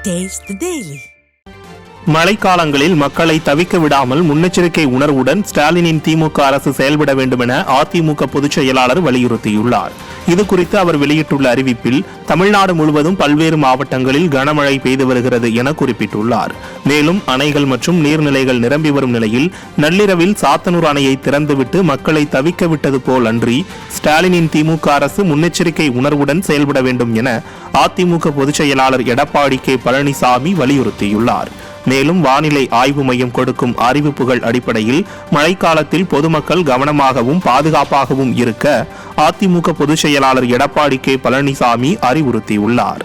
Taste the Daily. மழைக்காலங்களில் மக்களை தவிக்க விடாமல் முன்னெச்சரிக்கை உணர்வுடன் ஸ்டாலினின் திமுக அரசு செயல்பட வேண்டும் என அதிமுக பொதுச் செயலாளர் வலியுறுத்தியுள்ளார். இதுகுறித்து அவர் வெளியிட்டுள்ள அறிவிப்பில் தமிழ்நாடு முழுவதும் பல்வேறு மாவட்டங்களில் கனமழை பெய்து வருகிறது என குறிப்பிட்டுள்ளார். மேலும் அணைகள் மற்றும் நீர்நிலைகள் நிரம்பி வரும் நிலையில் நள்ளிரவில் சாத்தனூர் அணையை திறந்துவிட்டு மக்களை தவிக்க விட்டது போல் அன்றி ஸ்டாலினின் திமுக அரசு முன்னெச்சரிக்கை உணர்வுடன் செயல்பட வேண்டும் என அதிமுக பொதுச் செயலாளர் எடப்பாடி கே பழனிசாமி வலியுறுத்தியுள்ளார். மேலும் வானிலை ஆய்வு மையம் கொடுக்கும் அறிவிப்புகள் அடிப்படையில் மழைக்காலத்தில் பொதுமக்கள் கவனமாகவும் பாதுகாப்பாகவும் இருக்க அதிமுக பொதுச் செயலாளர் எடப்பாடி கே பழனிசாமி அறிவுறுத்தியுள்ளார்.